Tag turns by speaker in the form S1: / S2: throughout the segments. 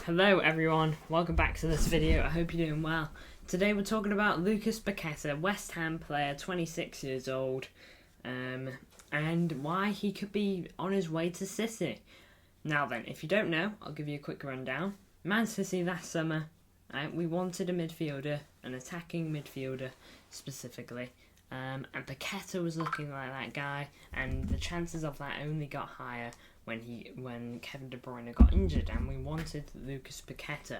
S1: Hello everyone, welcome back to this video. I hope you're doing well. Today we're talking about Lucas Paqueta, West Ham player, 26 years old, and why he could be on his way to City. Now then, if you don't know, I'll give you a quick rundown. Man City last summer, we wanted a midfielder, an attacking midfielder specifically, and Paqueta was looking like that guy, and the chances of that only got higher when Kevin De Bruyne got injured, and we wanted Lucas Paqueta.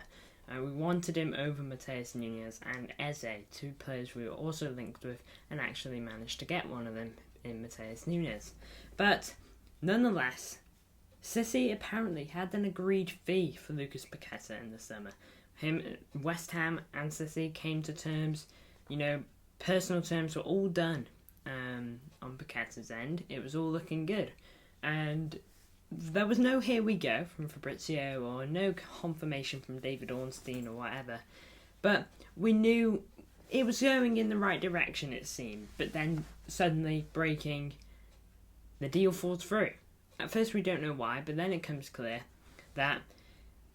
S1: We wanted him over Matheus Nunes and Eze, two players we were also linked with, and actually managed to get one of them in Matheus Nunes. But nonetheless, City apparently had an agreed fee for Lucas Paqueta in the summer. West Ham and City came to terms, personal terms were all done on Paqueta's end. It was all looking good. And there was no here we go from Fabrizio or no confirmation from David Ornstein or whatever. But we knew it was going in the right direction, it seemed. But then suddenly breaking, the deal falls through. At first we don't know why, but then it comes clear that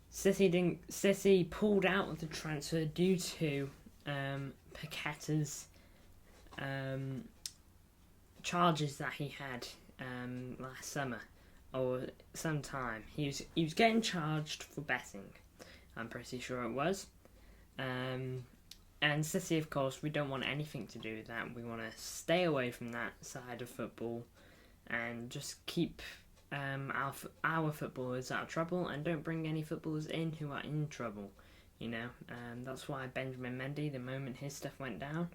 S1: City pulled out of the transfer due to Paqueta's charges that he had last summer or sometime. He was getting charged for betting. I'm pretty sure it was. And City, of course, we don't want anything to do with that. We want to stay away from that side of football and just keep our footballers out of trouble and don't bring any footballers in who are in trouble. That's why Benjamin Mendy, the moment his stuff went down,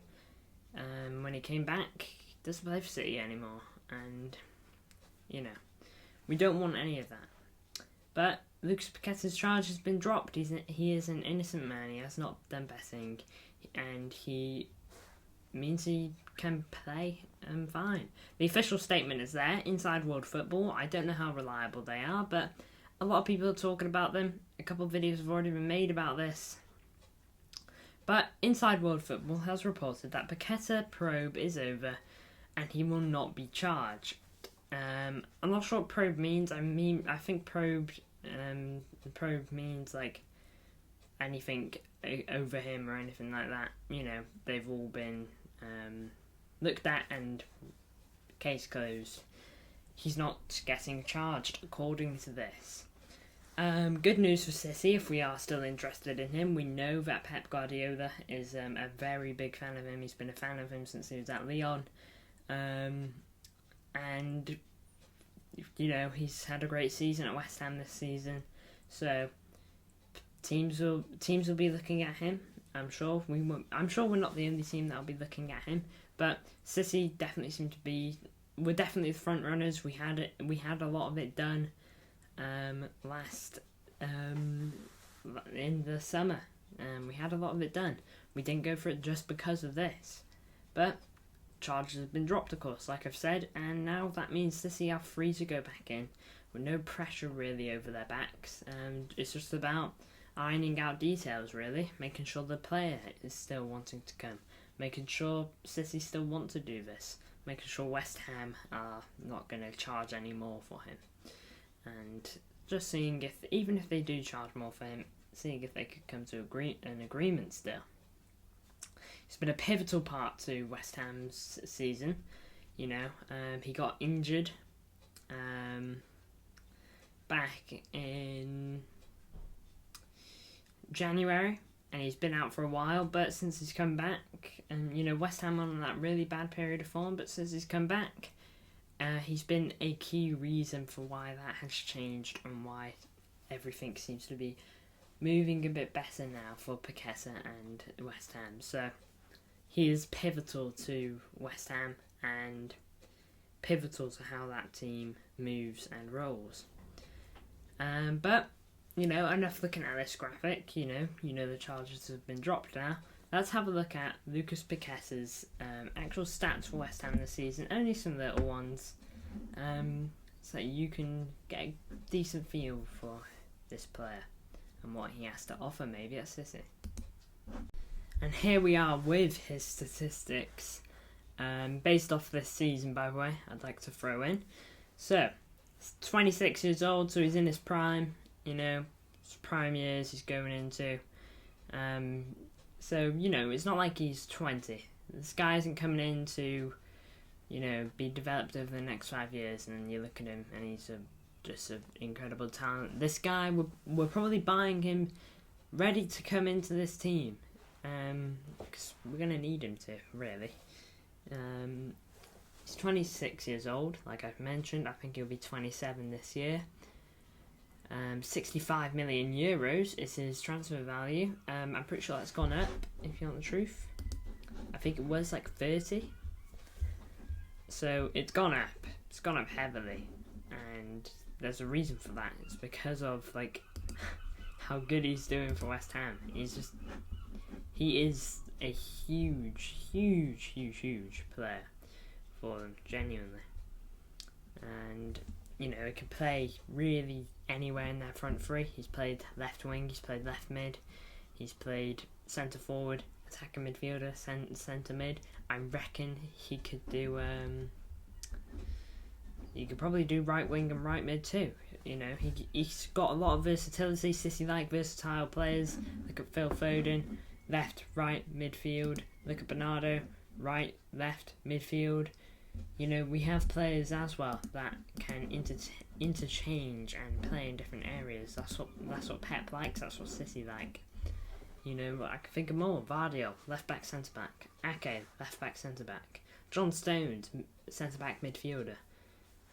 S1: when he came back, he doesn't play for City anymore. And, we don't want any of that. But Lucas Paqueta's charge has been dropped. He is an innocent man. He has not done betting, and he means he can play fine. The official statement is there, Inside World Football. I don't know how reliable they are, but a lot of people are talking about them. A couple of videos have already been made about this. But Inside World Football has reported that Paqueta probe is over and he will not be charged. I'm not sure what probe means. I think probe means like anything over him or anything like that. They've all been looked at and case closed. He's not getting charged according to this. Good news for City if we are still interested in him. We know that Pep Guardiola is a very big fan of him. He's been a fan of him since he was at Lyon. And he's had a great season at West Ham this season, so teams will be looking at him. I'm sure we're not the only team that'll be looking at him, but City definitely we're definitely the front runners. We had a lot of it done last in the summer. We had a lot of it done. We didn't go for it just because of this, but charges have been dropped, of course, like I've said, and now that means City are free to go back in with no pressure really over their backs. It's just about ironing out details, really, making sure the player is still wanting to come, making sure City still want to do this, making sure West Ham are not going to charge any more for him, and just seeing if, even if they do charge more for him, seeing if they could come to an agreement still. It's been a pivotal part to West Ham's season. He got injured back in January, and he's been out for a while, but since he's come back, and West Ham on that really bad period of form, but since he's come back, he's been a key reason for why that has changed and why everything seems to be moving a bit better now for Paqueta and West Ham. So he is pivotal to West Ham and pivotal to how that team moves and rolls. But enough looking at this graphic. The charges have been dropped now. Let's have a look at Lucas Paqueta's actual stats for West Ham this season. Only some little ones, so you can get a decent feel for this player and what he has to offer maybe at City. And here we are with his statistics, based off this season, by the way, I'd like to throw in. So, 26 years old, so he's in his prime, It's prime years he's going into. So, it's not like he's 20. This guy isn't coming in to, be developed over the next 5 years, and then you look at him and he's just an incredible talent. This guy, we're probably buying him ready to come into this team, because we're going to need him to, really. He's 26 years old, like I've mentioned. I think he'll be 27 this year. 65 million euros is his transfer value. I'm pretty sure that's gone up, if you want the truth. I think it was like 30. So it's gone up. It's gone up heavily. And there's a reason for that. It's because of how good he's doing for West Ham. He is a huge player for them, genuinely. And he can play really anywhere in their front three. He's played left wing, he's played left mid, he's played centre forward, attacking midfielder, centre mid. I reckon he could do. He could probably do right wing and right mid too. He's got a lot of versatility. City-like versatile players. Look at Phil Foden, left, right, midfield. Look at Bernardo, right, left, midfield. We have players as well that can interchange and play in different areas. That's what Pep likes. That's what City like. I can think of more. Vardiol, left back, centre back. Ake, left back, centre back. John Stones, centre back, midfielder.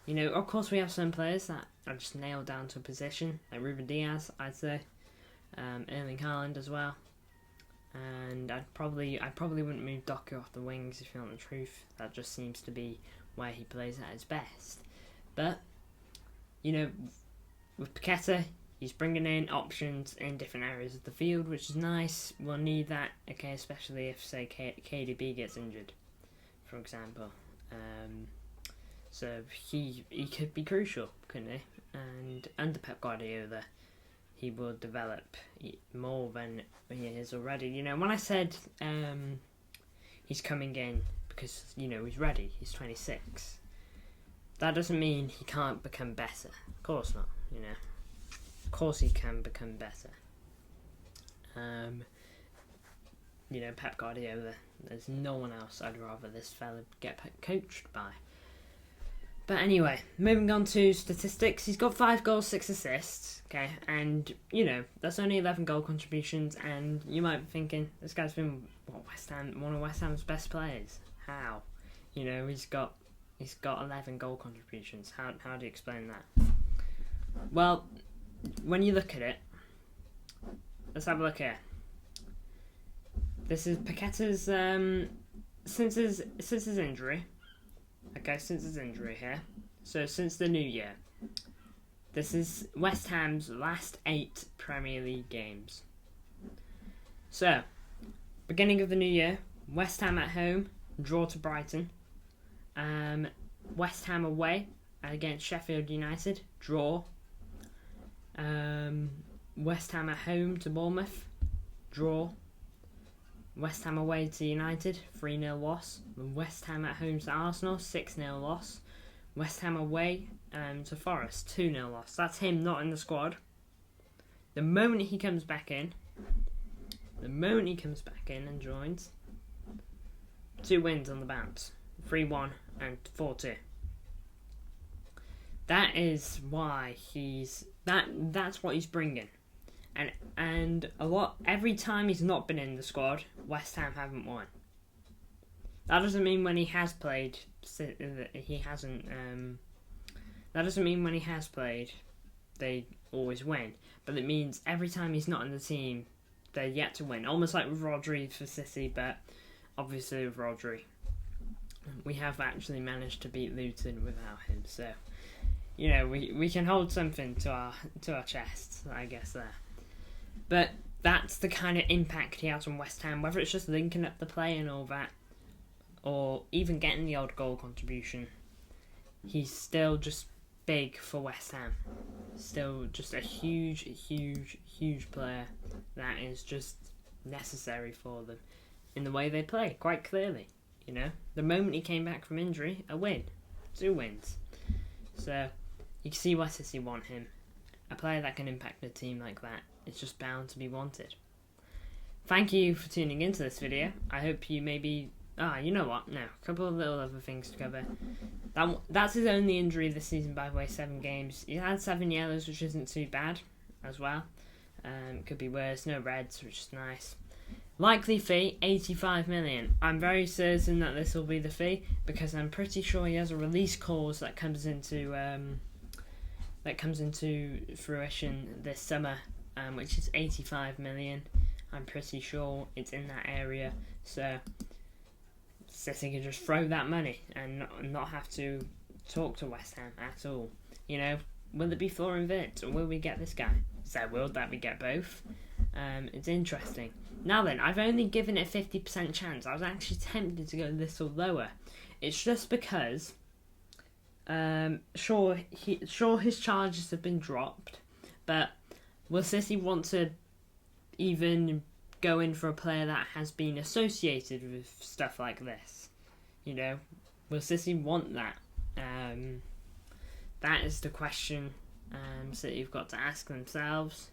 S1: Of course we have some players that are just nailed down to a position, like Ruben Diaz, I'd say. Erling Haaland as well. And I probably wouldn't move Doku off the wings, if you want the truth. That just seems to be where he plays at his best. But, with Paqueta, he's bringing in options in different areas of the field, which is nice. We'll need that, especially if, say, KDB gets injured, for example. So he could be crucial, couldn't he? And under Pep Guardiola, he will develop more than he is already. When I said he's coming in because, he's ready, he's 26, that doesn't mean he can't become better. Of course not, Of course he can become better. Pep Guardiola, there's no one else I'd rather this fella get coached by. But anyway, moving on to statistics. He's got 5 goals, 6 assists, and, that's only 11 goal contributions, and you might be thinking, this guy's been, one of West Ham's best players. How? He's got 11 goal contributions. How do you explain that? Well, when you look at it, let's have a look here. This is Paqueta's, since his injury. Since his injury here. So, since the new year. This is West Ham's last 8 Premier League games. So, beginning of the new year, West Ham at home, draw to Brighton. West Ham away against Sheffield United, draw. West Ham at home to Bournemouth, draw. West Ham away to United, 3-0 loss. West Ham at home to Arsenal, 6-0 loss. West Ham away to Forest, 2-0 loss. That's him not in the squad. The moment he comes back in and joins, 2 wins on the bounce, 3-1 and 4-2. That is why that's what he's bringing. And every time he's not been in the squad, West Ham haven't won. That doesn't mean when he has played, he hasn't. That doesn't mean when he has played, they always win. But it means every time he's not in the team, they're yet to win. Almost like with Rodri for City, but obviously with Rodri, we have actually managed to beat Luton without him. So, we can hold something to our chests, I guess there. But that's the kind of impact he has on West Ham, whether it's just linking up the play and all that, or even getting the odd goal contribution. He's still just big for West Ham. Still just a huge player that is just necessary for them in the way they play, quite clearly. The moment he came back from injury, a win. 2 wins. So, you can see why City want him. a player that can impact a team like that is just bound to be wanted. Thank you for tuning into this video. I hope you maybe... you know what? No, a couple of little other things to cover. That's his only injury this season, by the way, 7 games. He had 7 yellows, which isn't too bad as well. Could be worse. No reds, which is nice. Likely fee, 85 million. I'm very certain that this will be the fee because I'm pretty sure he has a release clause that comes into fruition this summer, which is 85 million. I'm pretty sure it's in that area. So City can just throw that money and not have to talk to West Ham at all. You know, will it be Florian Wirtz or will we get this guy? Is there a world that we get both? It's interesting. Now then, I've only given it a 50% chance. I was actually tempted to go a little lower. It's just because, sure his charges have been dropped, but will City want to even go in for a player that has been associated with stuff like this? You know, will City want that? That is the question City have got to ask themselves.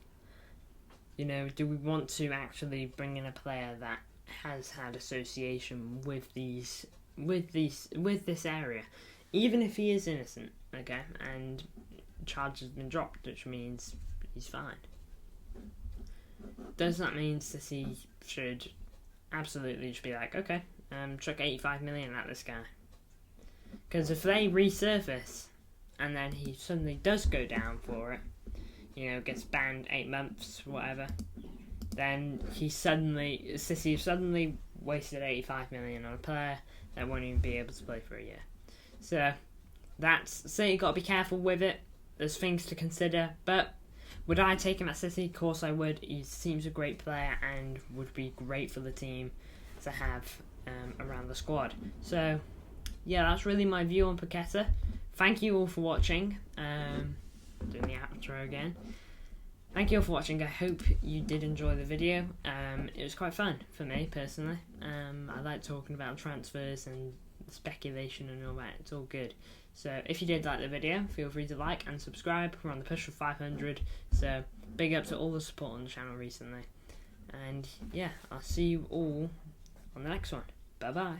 S1: You know, do we want to actually bring in a player that has had association with this area, even if he is innocent, okay, and charges have been dropped, which means he's fine? Does that mean City should absolutely just be like, okay, chuck 85 million at this guy? Because if they resurface and then he suddenly does go down for it, you know, gets banned 8 months, whatever, then City have suddenly wasted 85 million on a player that won't even be able to play for a year. So City got to be careful with it. There's things to consider, but would I take him at City? Of course I would. He seems a great player and would be great for the team to have around the squad. So yeah, that's really my view on Paqueta. Thank you all for watching. Doing the outro again. Thank you all for watching. I hope you did enjoy the video. It was quite fun for me personally. I like talking about transfers and speculation and all that. It's all good. So if you did like the video, feel free to like and subscribe. We're on the push for 500. So big up to all the support on the channel recently. And yeah, I'll see you all on the next one. Bye bye.